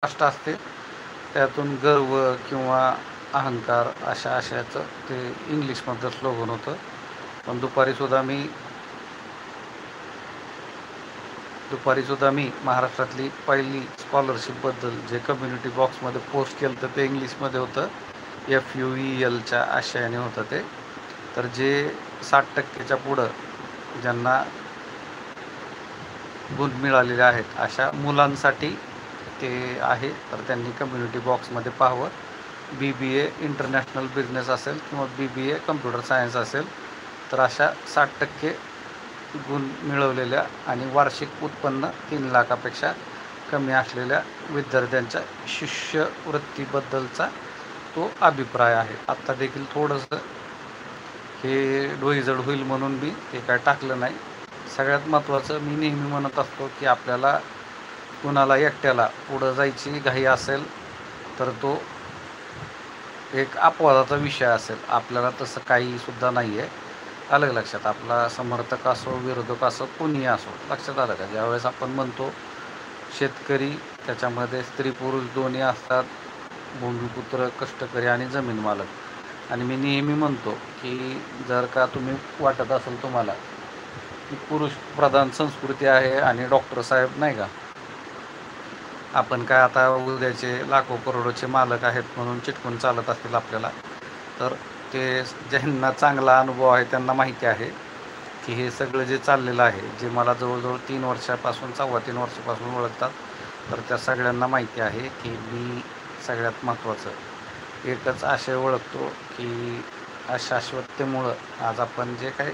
राष्ट्र असते, त्यातून गर्व किंवा अहंकार अशा आशयाचं ते इंग्लिशमधलं स्लोगन होतं. पण दुपारीसुद्धा मी महाराष्ट्रातली पहिली स्कॉलरशिपबद्दल जे कम्युनिटी बॉक्समध्ये पोस्ट केलं तर ते इंग्लिशमध्ये होतं. FUELच्या आशयाने होतं ते. तर जे 60%च्या पुढं ज्यांना गुण मिळालेले आहेत अशा मुलांसाठी ते आहे. तर त्यांनी कम्युनिटी बॉक्समध्ये पाहावं. BBA इंटरनॅशनल बिझनेस असेल किंवा BBA कम्प्युटर सायन्स असेल तर अशा 60% गुण मिळवलेल्या आणि वार्षिक उत्पन्न 3 लाखापेक्षा कमी असलेल्या विद्यार्थ्यांच्या शिष्यवृत्तीबद्दलचा तो अभिप्राय आहे. आत्ता देखील थोडंसं हे डोईजड होईल म्हणून मी ते काय टाकलं नाही. सगळ्यात महत्त्वाचं मी नेहमी म्हणत असतो की आपल्याला कुणाला एकट्याला पुढं जायची घाई असेल तर तो एक अपवादाचा विषय असेल. आपल्याला तसं काहीसुद्धा नाही आहे. आलं लक्षात. आपला समर्थक असो विरोधक असो कोणीही असो, लक्षात आलं का? ज्यावेळेस आपण म्हणतो शेतकरी, त्याच्यामध्ये स्त्री पुरुष दोन्ही असतात, भूमिपुत्र कष्टकरी आणि जमीन मालक. आणि मी नेहमी म्हणतो की जर का तुम्ही वाटत असेल तुम्हाला की पुरुष प्रधान संस्कृती आहे आणि डॉक्टर साहेब नाही का, आपण काय आता उद्याचे लाखो करोडोचे मालक आहेत म्हणून चिटकून चालत असतील आपल्याला, तर ते ज्यांना चांगला अनुभव आहे त्यांना माहिती आहे की हे सगळं जे चाललेलं आहे, जे मला जवळजवळ 3 वर्षापासून 3.25 वर्षापासून ओळखतात, तर त्या सगळ्यांना माहिती आहे की मी सगळ्यात महत्त्वाचं एकच आशय ओळखतो की अशाश्वततेमुळं आज आपण जे काही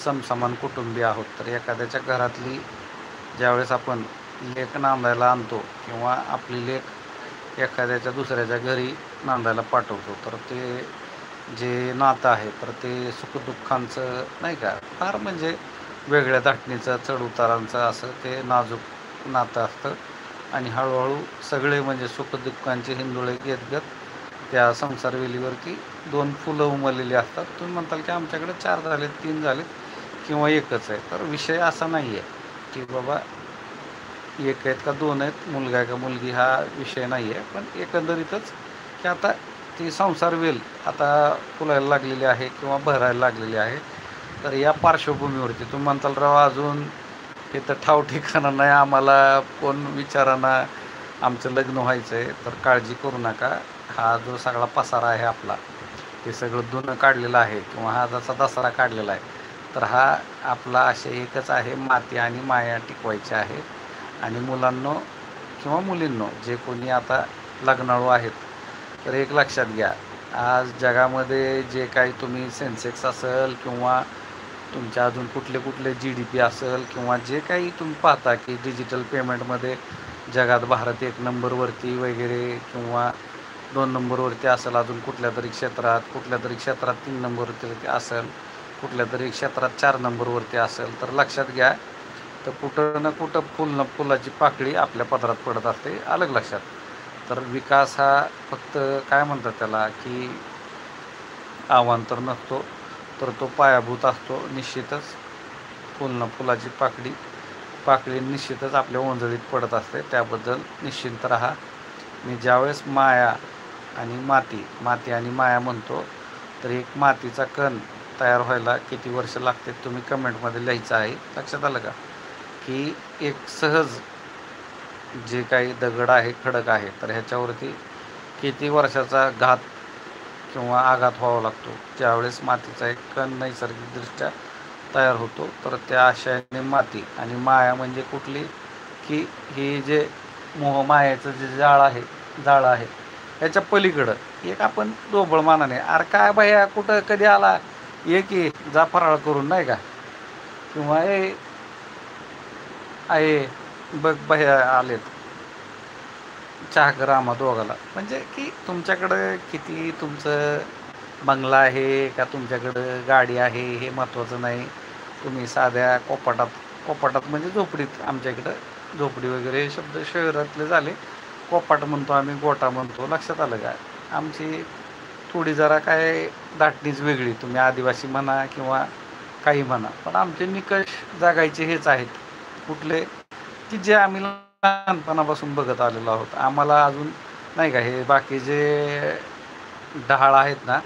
समसमान कुटुंबीय आहोत. तर एखाद्याच्या घरातली ज्यावेळेस आपण लेक नांदायला आणतो किंवा आपली लेक एखाद्याच्या दुसऱ्याच्या घरी नांदायला पाठवतो, तर ते जे नातं आहे तर ते सुखदुःखांचं नाही का, फार म्हणजे वेगळ्या धाटणीचं चढउतारांचं असं ते नाजूक नातं असतं. आणि हळूहळू सगळे म्हणजे सुखदुःखांचे हिंदोळे घेत घेत त्या संसारवेलीवरती 2 फुलं उमललेली असतात. तुम्ही म्हणताल की आमच्याकडे 4 झालेत, 3 झालेत किंवा एकच आहे. तर विषय असा नाही आहे की बाबा एक आहेत का 2 आहेत, मुलगा आहे का मुलगी, हा विषय नाही आहे. पण एकंदरीतच की आता ती संसार वेल आता फुलायला लागलेली आहे किंवा भरायला लागलेली आहे. तर या पार्श्वभूमीवरती तुम्ही म्हणताल राव अजून हे तर ठाव ठिकाणा नाही, आम्हाला कोण विचाराना आमचं लग्न व्हायचं आहे. तर काळजी करू नका. हा जो सगळा पसारा आहे आपला, हे सगळं धुणं काढलेलं आहे किंवा हा जसा दसरा काढलेला आहे, तर हा आपला आशय एकच आहे, माती आणि माया टिकवायची आहे. आणि मुलांनो किंवा मुलींनो जे कोणी आता लग्नाळू आहेत, तर एक लक्षात घ्या, आज जगामध्ये जे काही तुम्ही सेन्सेक्स असेल किंवा तुमच्या अजून कुठले GDP असेल किंवा जे काही तुम्ही पाहता की डिजिटल पेमेंटमध्ये जगात भारत 1 नंबरवरती वगैरे किंवा 2 नंबरवरती असेल, अजून कुठल्या तरी क्षेत्रात 3 नंबरवरती असेल, कुठल्या तरी क्षेत्रात 4 नंबरवरती असेल, तर लक्षात घ्या तर कुठं ना कुठं फुलाची पाकळी आपल्या पदरात पडत असते. अलग लक्षात. तर विकास हा फक्त काय म्हणतात त्याला की अवांतर नसतो, तर तो पायाभूत असतो. निश्चितच फुलाची पाकळी निश्चितच आपल्या ओंजळीत पडत असते. त्याबद्दल निश्चिंत राहा. मी ज्यावेळेस माती आणि माया म्हणतो, तर एक मातीचा कण तयार व्हायला किती वर्ष लागते तुम्ही कमेंटमध्ये लिहायचं आहे. लक्षात आलं का? की एक सहज जे काही दगड आहे, खडक आहे, तर ह्याच्यावरती किती वर्षाचा घात किंवा आघात व्हावा लागतो ज्यावेळेस मातीचा एक कण नैसर्गिकदृष्ट्या तयार होतो. तर त्या आशयाने माती आणि माया म्हणजे कुठली की हे जे मोहमायाचं जे जाळं आहे ह्याच्या पलीकडं एक आपण ढोबळमानाने, अरे काय बाया कुठं कधी आला, ये की जा फराळ करून नाही का, किंवा आहे बघ बाया आलेत, चहा करा आम्हा दोघाला. म्हणजे की तुमच्याकडं किती तुमचं बंगला आहे का तुमच्याकडं गाडी आहे हे महत्त्वाचं नाही. तुम्ही साध्या कोपाटात म्हणजे झोपडीत, आमच्या इकडं झोपडी वगैरे शब्द शहरातले झाले, कोपाट म्हणतो आम्ही, गोटा म्हणतो. लक्षात आलं का? आमची थोडी जरा काय धाटणीच वेगळी, तुम्ही आदिवासी म्हणा किंवा काही म्हणा, पण आमचे निकष जागायचे हेच आहेत. कुठले की जे आम्ही लहानपणापासून बघत आलेलो आहोत. आम्हाला अजून नाही का हे बाकीचे ढाळ आहेत ना,